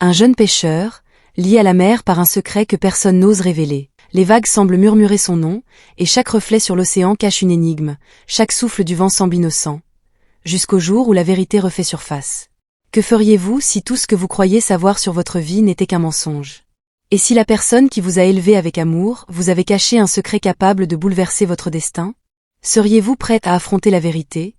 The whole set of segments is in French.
Un jeune pêcheur, lié à la mer par un secret que personne n'ose révéler. Les vagues semblent murmurer son nom, et chaque reflet sur l'océan cache une énigme, chaque souffle du vent semble innocent. Jusqu'au jour où la vérité refait surface. Que feriez-vous si tout ce que vous croyez savoir sur votre vie n'était qu'un mensonge? Et si la personne qui vous a élevé avec amour vous avait caché un secret capable de bouleverser votre destin? Seriez-vous prête à affronter la vérité,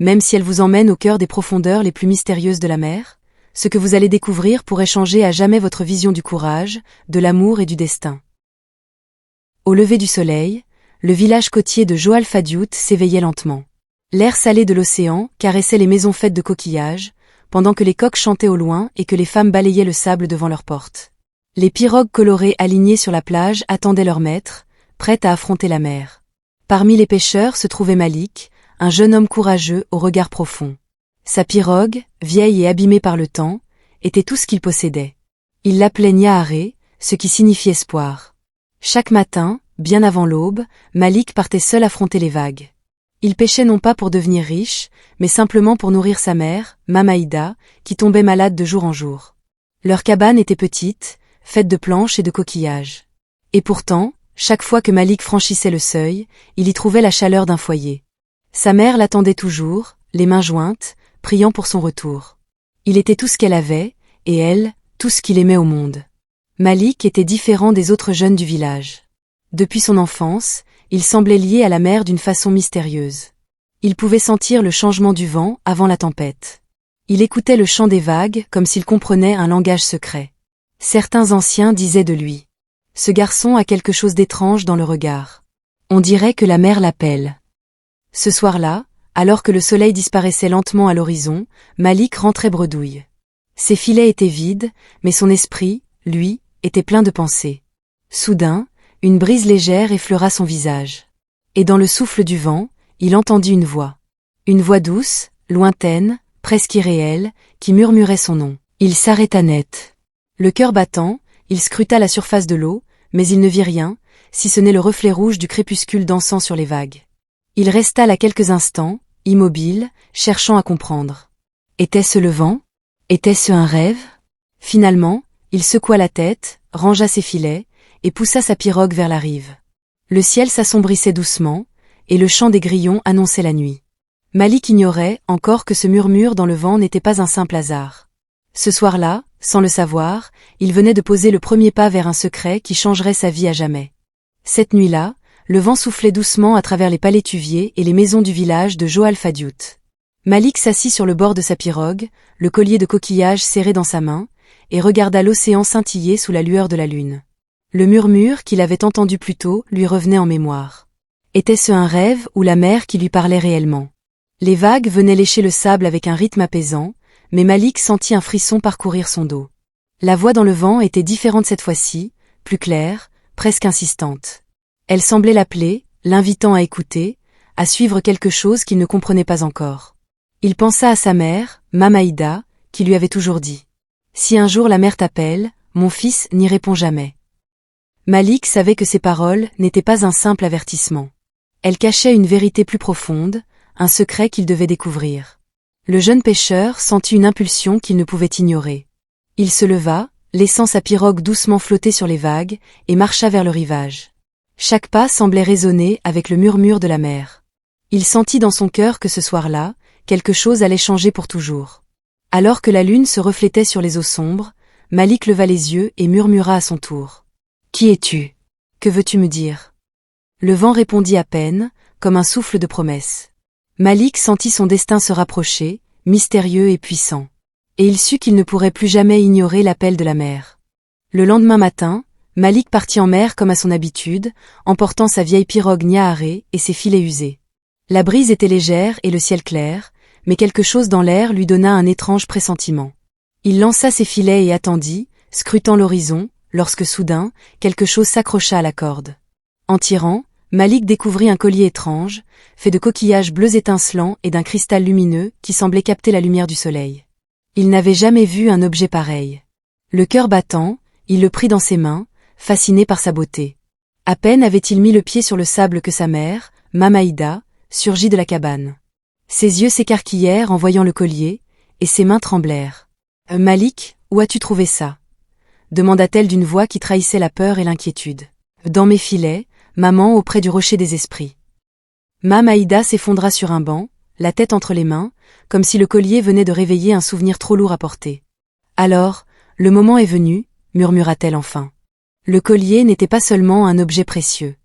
même si elle vous emmène au cœur des profondeurs les plus mystérieuses de la mer? Ce que vous allez découvrir pourrait changer à jamais votre vision du courage, de l'amour et du destin. Au lever du soleil, le village côtier de Joal Fadiout s'éveillait lentement. L'air salé de l'océan caressait les maisons faites de coquillages, pendant que les coqs chantaient au loin et que les femmes balayaient le sable devant leurs portes. Les pirogues colorées alignées sur la plage attendaient leur maître, prêtes à affronter la mer. Parmi les pêcheurs se trouvait Malik, un jeune homme courageux au regard profond. Sa pirogue, vieille et abîmée par le temps, était tout ce qu'il possédait. Il l'appelait Niaharé, ce qui signifie espoir. Chaque matin, bien avant l'aube, Malik partait seul affronter les vagues. Il pêchait non pas pour devenir riche, mais simplement pour nourrir sa mère, Mamaïda, qui tombait malade de jour en jour. Leur cabane était petite, faite de planches et de coquillages. Et pourtant, chaque fois que Malik franchissait le seuil, il y trouvait la chaleur d'un foyer. Sa mère l'attendait toujours, les mains jointes, priant pour son retour. Il était tout ce qu'elle avait, et elle, tout ce qu'il aimait au monde. Malik était différent des autres jeunes du village. Depuis son enfance, il semblait lié à la mer d'une façon mystérieuse. Il pouvait sentir le changement du vent avant la tempête. Il écoutait le chant des vagues comme s'il comprenait un langage secret. Certains anciens disaient de lui: ce garçon a quelque chose d'étrange dans le regard. On dirait que la mer l'appelle. Ce soir-là, alors que le soleil disparaissait lentement à l'horizon, Malik rentrait bredouille. Ses filets étaient vides, mais son esprit, lui, était plein de pensées. Soudain, une brise légère effleura son visage. Et dans le souffle du vent, il entendit une voix. Une voix douce, lointaine, presque irréelle, qui murmurait son nom. Il s'arrêta net. Le cœur battant, il scruta la surface de l'eau, mais il ne vit rien, si ce n'est le reflet rouge du crépuscule dansant sur les vagues. Il resta là quelques instants, immobile, cherchant à comprendre. Était-ce le vent? Était-ce un rêve? Finalement, il secoua la tête, rangea ses filets, et poussa sa pirogue vers la rive. Le ciel s'assombrissait doucement, et le chant des grillons annonçait la nuit. Malik ignorait encore que ce murmure dans le vent n'était pas un simple hasard. Ce soir-là, sans le savoir, il venait de poser le premier pas vers un secret qui changerait sa vie à jamais. Cette nuit-là, le vent soufflait doucement à travers les palétuviers et les maisons du village de Joal Fadiout. Malik s'assit sur le bord de sa pirogue, le collier de coquillages serré dans sa main, et regarda l'océan scintiller sous la lueur de la lune. Le murmure qu'il avait entendu plus tôt lui revenait en mémoire. Était-ce un rêve ou la mer qui lui parlait réellement? Les vagues venaient lécher le sable avec un rythme apaisant, mais Malik sentit un frisson parcourir son dos. La voix dans le vent était différente cette fois-ci, plus claire, presque insistante. Elle semblait l'appeler, l'invitant à écouter, à suivre quelque chose qu'il ne comprenait pas encore. Il pensa à sa mère, Mamaïda, qui lui avait toujours dit: si un jour la mer t'appelle, mon fils, n'y réponds jamais. Malik savait que ces paroles n'étaient pas un simple avertissement. Elles cachaient une vérité plus profonde, un secret qu'il devait découvrir. Le jeune pêcheur sentit une impulsion qu'il ne pouvait ignorer. Il se leva, laissant sa pirogue doucement flotter sur les vagues, et marcha vers le rivage. Chaque pas semblait résonner avec le murmure de la mer. Il sentit dans son cœur que ce soir-là, quelque chose allait changer pour toujours. Alors que la lune se reflétait sur les eaux sombres, Malik leva les yeux et murmura à son tour: qui es-tu? Que veux-tu me dire? Le vent répondit à peine, comme un souffle de promesse. Malik sentit son destin se rapprocher, mystérieux et puissant. Et il sut qu'il ne pourrait plus jamais ignorer l'appel de la mer. Le lendemain matin, Malik partit en mer comme à son habitude, emportant sa vieille pirogue Niaharé et ses filets usés. La brise était légère et le ciel clair, mais quelque chose dans l'air lui donna un étrange pressentiment. Il lança ses filets et attendit, scrutant l'horizon, lorsque soudain, quelque chose s'accrocha à la corde. En tirant, Malik découvrit un collier étrange, fait de coquillages bleus étincelants et d'un cristal lumineux qui semblait capter la lumière du soleil. Il n'avait jamais vu un objet pareil. Le cœur battant, il le prit dans ses mains, fasciné par sa beauté. À peine avait-il mis le pied sur le sable que sa mère, Mamaïda, surgit de la cabane. Ses yeux s'écarquillèrent en voyant le collier, et ses mains tremblèrent. Malik, Où as-tu trouvé ça? Demanda-t-elle d'une voix qui trahissait la peur et l'inquiétude. Dans mes filets, maman, auprès du rocher des esprits. Mame Aïda s'effondra sur un banc, la tête entre les mains, comme si le collier venait de réveiller un souvenir trop lourd à porter. Alors, le moment est venu, murmura-t-elle enfin. Le collier n'était pas seulement un objet précieux.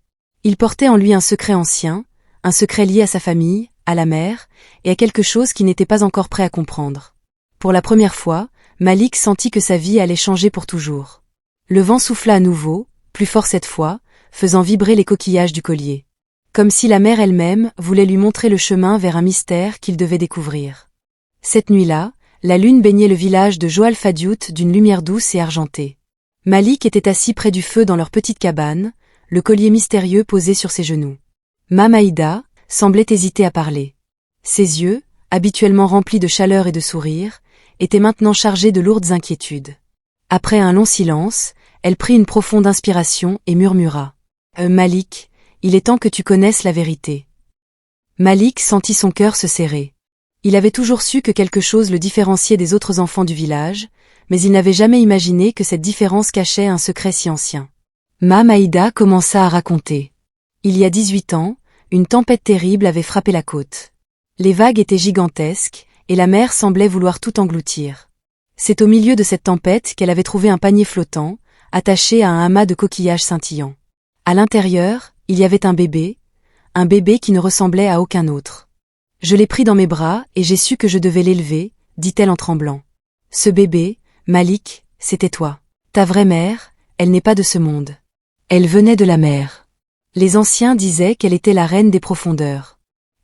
Il portait en lui un secret ancien, un secret lié à sa famille, à la mère, et à quelque chose qu'il n'était pas encore prêt à comprendre. Pour la première fois, Malik sentit que sa vie allait changer pour toujours. Le vent souffla à nouveau, plus fort cette fois, faisant vibrer les coquillages du collier. Comme si la mer elle-même voulait lui montrer le chemin vers un mystère qu'il devait découvrir. Cette nuit-là, la lune baignait le village de Joal Fadiout d'une lumière douce et argentée. Malik était assis près du feu dans leur petite cabane, le collier mystérieux posé sur ses genoux. Mame Aïda semblait hésiter à parler. Ses yeux, habituellement remplis de chaleur et de sourire, étaient maintenant chargés de lourdes inquiétudes. Après un long silence, elle prit une profonde inspiration et murmura. Malik, il est temps que tu connaisses la vérité. Malik sentit son cœur se serrer. Il avait toujours su que quelque chose le différenciait des autres enfants du village, mais il n'avait jamais imaginé que cette différence cachait un secret si ancien. Mame Aïda commença à raconter. Il y a 18 ans, une tempête terrible avait frappé la côte. Les vagues étaient gigantesques, et la mer semblait vouloir tout engloutir. C'est au milieu de cette tempête qu'elle avait trouvé un panier flottant, attaché à un amas de coquillages scintillants. À l'intérieur, il y avait un bébé qui ne ressemblait à aucun autre. Je l'ai pris dans mes bras et j'ai su que je devais l'élever, dit-elle en tremblant. Ce bébé, Malik, c'était toi. Ta vraie mère, elle n'est pas de ce monde. Elle venait de la mer. Les anciens disaient qu'elle était la reine des profondeurs.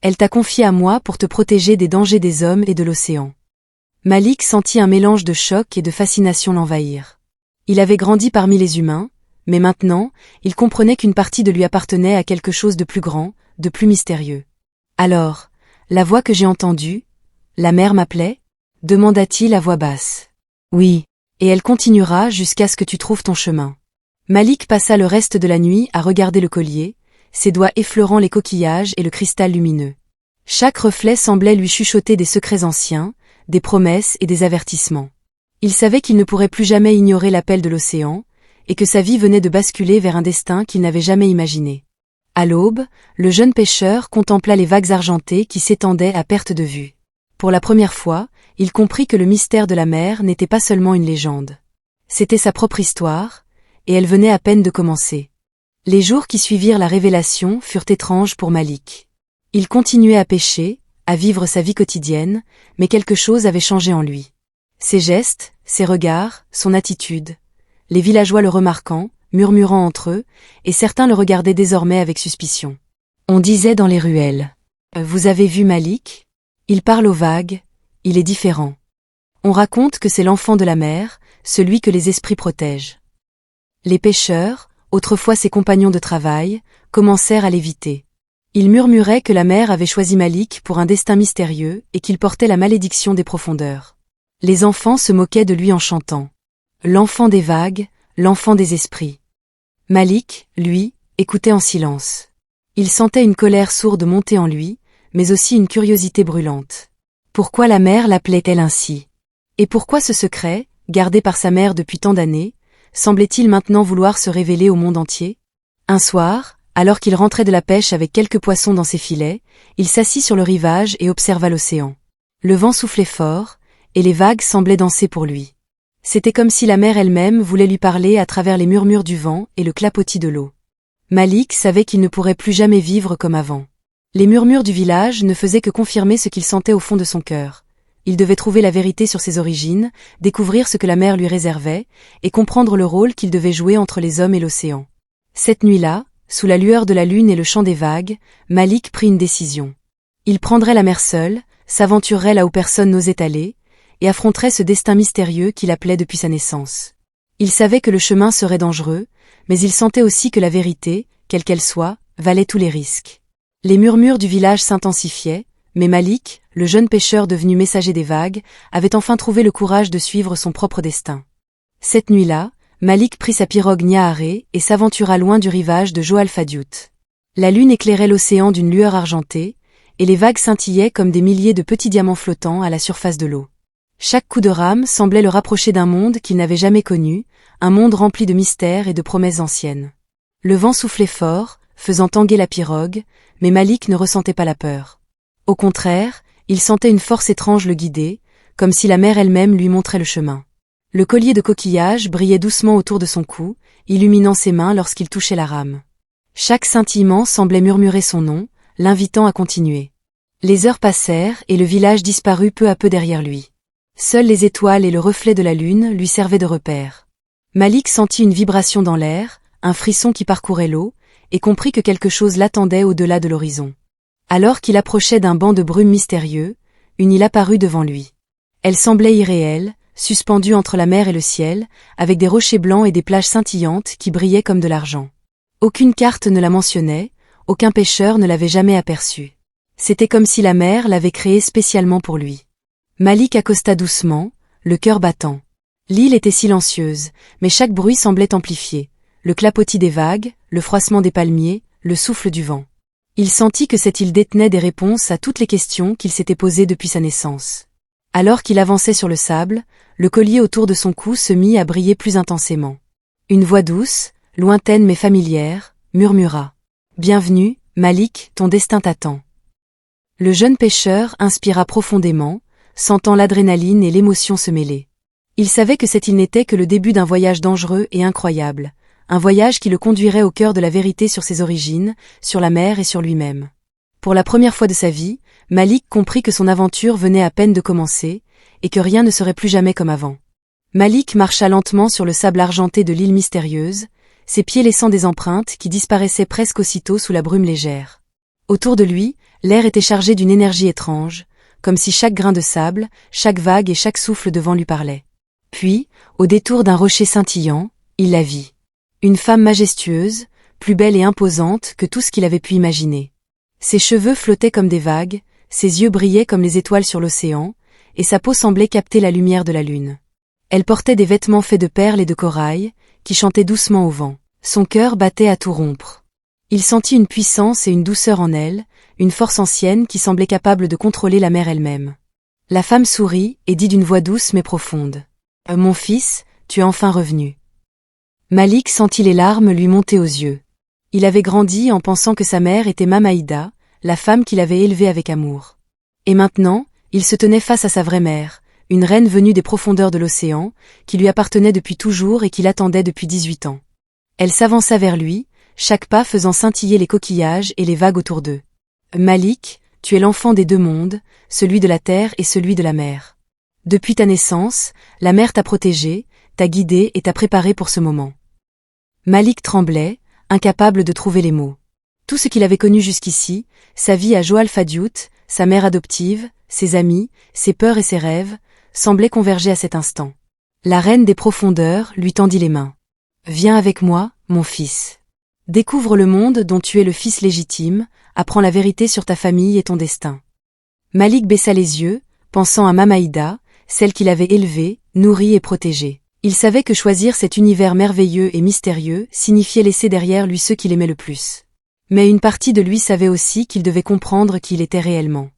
Elle t'a confiée à moi pour te protéger des dangers des hommes et de l'océan. Malik sentit un mélange de choc et de fascination l'envahir. Il avait grandi parmi les humains, mais maintenant, il comprenait qu'une partie de lui appartenait à quelque chose de plus grand, de plus mystérieux. Alors, la voix que j'ai entendue, la mère m'appelait? Demanda-t-il à voix basse. Oui, et elle continuera jusqu'à ce que tu trouves ton chemin. Malik passa le reste de la nuit à regarder le collier, ses doigts effleurant les coquillages et le cristal lumineux. Chaque reflet semblait lui chuchoter des secrets anciens, des promesses et des avertissements. Il savait qu'il ne pourrait plus jamais ignorer l'appel de l'océan, et que sa vie venait de basculer vers un destin qu'il n'avait jamais imaginé. À l'aube, le jeune pêcheur contempla les vagues argentées qui s'étendaient à perte de vue. Pour la première fois, il comprit que le mystère de la mer n'était pas seulement une légende. C'était sa propre histoire, et elle venait à peine de commencer. Les jours qui suivirent la révélation furent étranges pour Malik. Il continuait à pêcher, à vivre sa vie quotidienne, mais quelque chose avait changé en lui. Ses gestes, ses regards, son attitude. Les villageois le remarquant, murmurant entre eux, et certains le regardaient désormais avec suspicion. On disait dans les ruelles. Vous avez vu Malik? Il parle aux vagues, il est différent. On raconte que c'est l'enfant de la mer, celui que les esprits protègent. Les pêcheurs, autrefois ses compagnons de travail, commencèrent à l'éviter. Ils murmuraient que la mer avait choisi Malik pour un destin mystérieux et qu'il portait la malédiction des profondeurs. Les enfants se moquaient de lui en chantant. L'enfant des vagues, l'enfant des esprits. Malik, lui, écoutait en silence. Il sentait une colère sourde monter en lui, mais aussi une curiosité brûlante. Pourquoi la mère l'appelait-elle ainsi? Et pourquoi ce secret, gardé par sa mère depuis tant d'années, semblait-il maintenant vouloir se révéler au monde entier? Un soir, alors qu'il rentrait de la pêche avec quelques poissons dans ses filets, il s'assit sur le rivage et observa l'océan. Le vent soufflait fort, et les vagues semblaient danser pour lui. C'était comme si la mer elle-même voulait lui parler à travers les murmures du vent et le clapotis de l'eau. Malik savait qu'il ne pourrait plus jamais vivre comme avant. Les murmures du village ne faisaient que confirmer ce qu'il sentait au fond de son cœur. Il devait trouver la vérité sur ses origines, découvrir ce que la mer lui réservait, et comprendre le rôle qu'il devait jouer entre les hommes et l'océan. Cette nuit-là, sous la lueur de la lune et le chant des vagues, Malik prit une décision. Il prendrait la mer seul, s'aventurerait là où personne n'osait aller, et affronterait ce destin mystérieux qu'il appelait depuis sa naissance. Il savait que le chemin serait dangereux, mais il sentait aussi que la vérité, quelle qu'elle soit, valait tous les risques. Les murmures du village s'intensifiaient, mais Malik, le jeune pêcheur devenu messager des vagues, avait enfin trouvé le courage de suivre son propre destin. Cette nuit-là, Malik prit sa pirogue Niaharé et s'aventura loin du rivage de Joal Fadiout. La lune éclairait l'océan d'une lueur argentée, et les vagues scintillaient comme des milliers de petits diamants flottants à la surface de l'eau. Chaque coup de rame semblait le rapprocher d'un monde qu'il n'avait jamais connu, un monde rempli de mystères et de promesses anciennes. Le vent soufflait fort, faisant tanguer la pirogue, mais Malik ne ressentait pas la peur. Au contraire, il sentait une force étrange le guider, comme si la mer elle-même lui montrait le chemin. Le collier de coquillages brillait doucement autour de son cou, illuminant ses mains lorsqu'il touchait la rame. Chaque scintillement semblait murmurer son nom, l'invitant à continuer. Les heures passèrent et le village disparut peu à peu derrière lui. Seules les étoiles et le reflet de la lune lui servaient de repère. Malik sentit une vibration dans l'air, un frisson qui parcourait l'eau, et comprit que quelque chose l'attendait au-delà de l'horizon. Alors qu'il approchait d'un banc de brume mystérieux, une île apparut devant lui. Elle semblait irréelle, suspendue entre la mer et le ciel, avec des rochers blancs et des plages scintillantes qui brillaient comme de l'argent. Aucune carte ne la mentionnait, aucun pêcheur ne l'avait jamais aperçue. C'était comme si la mer l'avait créée spécialement pour lui. Malik accosta doucement, le cœur battant. L'île était silencieuse, mais chaque bruit semblait amplifié. Le clapotis des vagues, le froissement des palmiers, le souffle du vent. Il sentit que cette île détenait des réponses à toutes les questions qu'il s'était posées depuis sa naissance. Alors qu'il avançait sur le sable, le collier autour de son cou se mit à briller plus intensément. Une voix douce, lointaine mais familière, murmura. « Bienvenue, Malik, ton destin t'attend. » Le jeune pêcheur inspira profondément, sentant l'adrénaline et l'émotion se mêler. Il savait que cette île n'était que le début d'un voyage dangereux et incroyable, un voyage qui le conduirait au cœur de la vérité sur ses origines, sur la mer et sur lui-même. Pour la première fois de sa vie, Malik comprit que son aventure venait à peine de commencer, et que rien ne serait plus jamais comme avant. Malik marcha lentement sur le sable argenté de l'île mystérieuse, ses pieds laissant des empreintes qui disparaissaient presque aussitôt sous la brume légère. Autour de lui, l'air était chargé d'une énergie étrange, comme si chaque grain de sable, chaque vague et chaque souffle de vent lui parlait. Puis, au détour d'un rocher scintillant, il la vit. Une femme majestueuse, plus belle et imposante que tout ce qu'il avait pu imaginer. Ses cheveux flottaient comme des vagues, ses yeux brillaient comme les étoiles sur l'océan, et sa peau semblait capter la lumière de la lune. Elle portait des vêtements faits de perles et de corail, qui chantaient doucement au vent. Son cœur battait à tout rompre. Il sentit une puissance et une douceur en elle, une force ancienne qui semblait capable de contrôler la mer elle-même. La femme sourit et dit d'une voix douce mais profonde. « Mon fils, tu es enfin revenu. » Malik sentit les larmes lui monter aux yeux. Il avait grandi en pensant que sa mère était Mamaïda, la femme qu'il avait élevée avec amour. Et maintenant, il se tenait face à sa vraie mère, une reine venue des profondeurs de l'océan, qui lui appartenait depuis toujours et qui l'attendait depuis 18 ans. Elle s'avança vers lui, chaque pas faisant scintiller les coquillages et les vagues autour d'eux. « Malik, tu es l'enfant des deux mondes, celui de la terre et celui de la mer. Depuis ta naissance, la mer t'a protégé, t'a guidé et t'a préparé pour ce moment. » Malik tremblait, incapable de trouver les mots. Tout ce qu'il avait connu jusqu'ici, sa vie à Joal Fadiout, sa mère adoptive, ses amis, ses peurs et ses rêves, semblaient converger à cet instant. La reine des profondeurs lui tendit les mains. « Viens avec moi, mon fils. Découvre le monde dont tu es le fils légitime, apprends la vérité sur ta famille et ton destin. » Malik baissa les yeux, pensant à Mamaïda, celle qu'il avait élevée, nourrie et protégée. Il savait que choisir cet univers merveilleux et mystérieux signifiait laisser derrière lui ceux qu'il aimait le plus. Mais une partie de lui savait aussi qu'il devait comprendre qui il était réellement.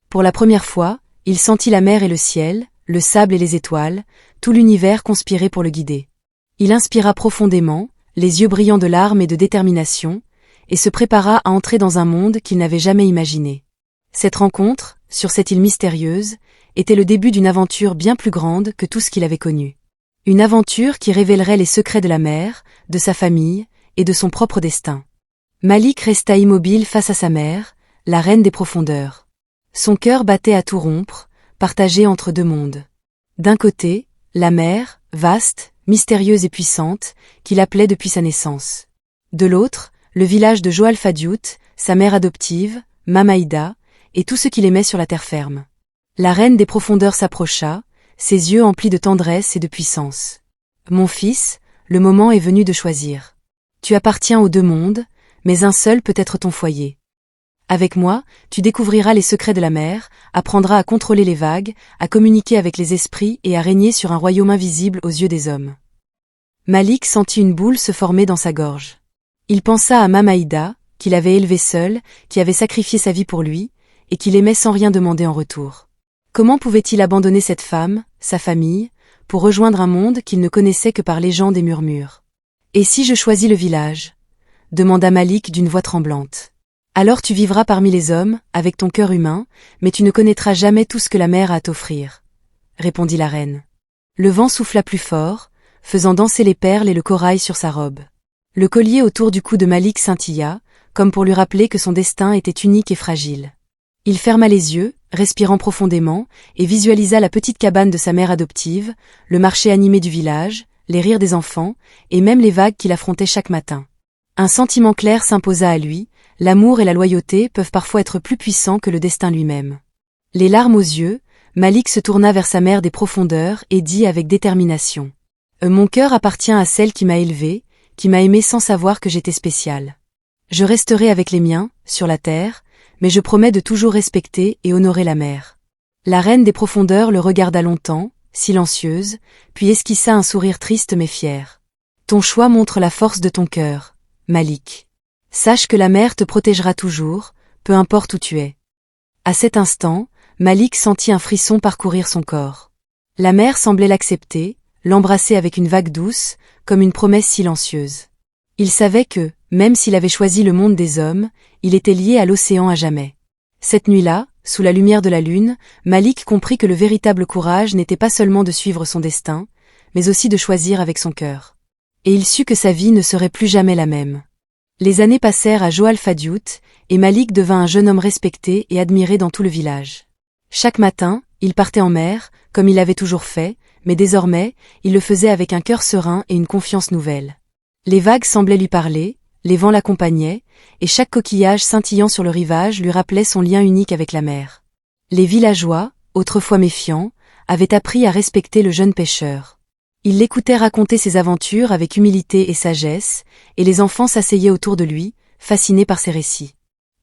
Pour la première fois, il sentit la mer et le ciel, le sable et les étoiles, tout l'univers conspirer pour le guider. Il inspira profondément, les yeux brillants de larmes et de détermination, et se prépara à entrer dans un monde qu'il n'avait jamais imaginé. Cette rencontre, sur cette île mystérieuse, était le début d'une aventure bien plus grande que tout ce qu'il avait connu. Une aventure qui révélerait les secrets de la mer, de sa famille, et de son propre destin. Malik resta immobile face à sa mère, la reine des profondeurs. Son cœur battait à tout rompre, partagé entre deux mondes. D'un côté, la mer, vaste, mystérieuse et puissante, qu'il appelait depuis sa naissance. De l'autre, le village de Joal Fadiout, sa mère adoptive, Mamaïda, et tout ce qu'il aimait sur la terre ferme. La reine des profondeurs s'approcha, ses yeux emplis de tendresse et de puissance. « Mon fils, le moment est venu de choisir. Tu appartiens aux deux mondes, mais un seul peut être ton foyer. Avec moi, tu découvriras les secrets de la mer, apprendras à contrôler les vagues, à communiquer avec les esprits et à régner sur un royaume invisible aux yeux des hommes. » Malik sentit une boule se former dans sa gorge. Il pensa à Mamaïda, qu'il avait élevée seule, qui avait sacrifié sa vie pour lui, et qu'il aimait sans rien demander en retour. Comment pouvait-il abandonner cette femme, sa famille, pour rejoindre un monde qu'il ne connaissait que par légendes et murmures. « Et si je choisis le village ?» demanda Malik d'une voix tremblante. « Alors tu vivras parmi les hommes, avec ton cœur humain, mais tu ne connaîtras jamais tout ce que la mer a à t'offrir, » répondit la reine. Le vent souffla plus fort, faisant danser les perles et le corail sur sa robe. Le collier autour du cou de Malik scintilla, comme pour lui rappeler que son destin était unique et fragile. Il ferma les yeux, respirant profondément, et visualisa la petite cabane de sa mère adoptive, le marché animé du village, les rires des enfants, et même les vagues qu'il affrontait chaque matin. Un sentiment clair s'imposa à lui, l'amour et la loyauté peuvent parfois être plus puissants que le destin lui-même. Les larmes aux yeux, Malik se tourna vers sa mère des profondeurs et dit avec détermination. « Mon cœur appartient à celle qui m'a élevé, qui m'a aimé sans savoir que j'étais spécial. Je resterai avec les miens, sur la terre, mais je promets de toujours respecter et honorer la mer. » La reine des profondeurs le regarda longtemps, silencieuse, puis esquissa un sourire triste mais fier. « Ton choix montre la force de ton cœur, Malik. Sache que la mer te protégera toujours, peu importe où tu es. » À cet instant, Malik sentit un frisson parcourir son corps. La mer semblait l'accepter, l'embrasser avec une vague douce, comme une promesse silencieuse. Il savait que, même s'il avait choisi le monde des hommes, il était lié à l'océan à jamais. Cette nuit-là, sous la lumière de la lune, Malik comprit que le véritable courage n'était pas seulement de suivre son destin, mais aussi de choisir avec son cœur. Et il sut que sa vie ne serait plus jamais la même. Les années passèrent à Joal Fadiout, et Malik devint un jeune homme respecté et admiré dans tout le village. Chaque matin, il partait en mer, comme il l'avait toujours fait, mais désormais, il le faisait avec un cœur serein et une confiance nouvelle. Les vagues semblaient lui parler, les vents l'accompagnaient, et chaque coquillage scintillant sur le rivage lui rappelait son lien unique avec la mer. Les villageois, autrefois méfiants, avaient appris à respecter le jeune pêcheur. Ils l'écoutaient raconter ses aventures avec humilité et sagesse, et les enfants s'asseyaient autour de lui, fascinés par ses récits.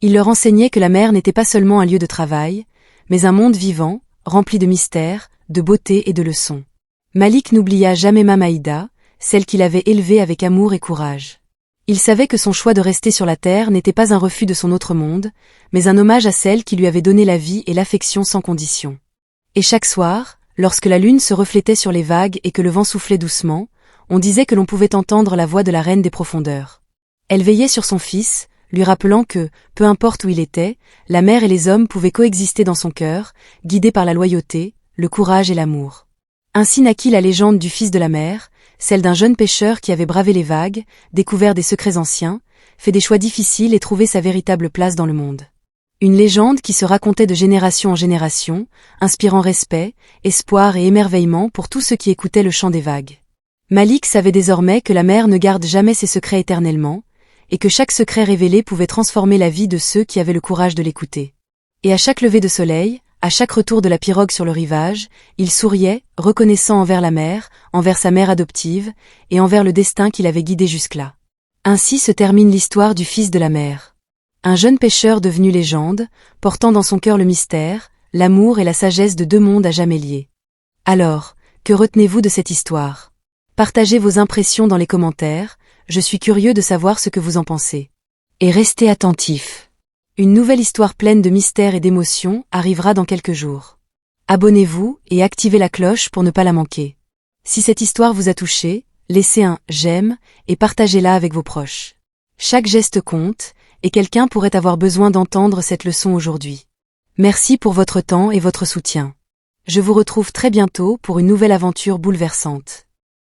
Il leur enseignait que la mer n'était pas seulement un lieu de travail, mais un monde vivant, rempli de mystères, de beauté et de leçons. Malik n'oublia jamais Mamaïda, celle qu'il avait élevée avec amour et courage. Il savait que son choix de rester sur la terre n'était pas un refus de son autre monde, mais un hommage à celle qui lui avait donné la vie et l'affection sans condition. Et chaque soir, lorsque la lune se reflétait sur les vagues et que le vent soufflait doucement, on disait que l'on pouvait entendre la voix de la reine des profondeurs. Elle veillait sur son fils, lui rappelant que, peu importe où il était, la mer et les hommes pouvaient coexister dans son cœur, guidés par la loyauté, le courage et l'amour. Ainsi naquit la légende du fils de la mer, celle d'un jeune pêcheur qui avait bravé les vagues, découvert des secrets anciens, fait des choix difficiles et trouvé sa véritable place dans le monde. Une légende qui se racontait de génération en génération, inspirant respect, espoir et émerveillement pour tous ceux qui écoutaient le chant des vagues. Malik savait désormais que la mer ne garde jamais ses secrets éternellement, et que chaque secret révélé pouvait transformer la vie de ceux qui avaient le courage de l'écouter. Et à chaque lever de soleil, à chaque retour de la pirogue sur le rivage, il souriait, reconnaissant envers la mer, envers sa mère adoptive, et envers le destin qui l'avait guidé jusque-là. Ainsi se termine l'histoire du fils de la mer. Un jeune pêcheur devenu légende, portant dans son cœur le mystère, l'amour et la sagesse de deux mondes à jamais liés. Alors, que retenez-vous de cette histoire? Partagez vos impressions dans les commentaires, je suis curieux de savoir ce que vous en pensez. Et restez attentifs. Une nouvelle histoire pleine de mystères et d'émotions arrivera dans quelques jours. Abonnez-vous et activez la cloche pour ne pas la manquer. Si cette histoire vous a touché, laissez un « j'aime » et partagez-la avec vos proches. Chaque geste compte, et quelqu'un pourrait avoir besoin d'entendre cette leçon aujourd'hui. Merci pour votre temps et votre soutien. Je vous retrouve très bientôt pour une nouvelle aventure bouleversante.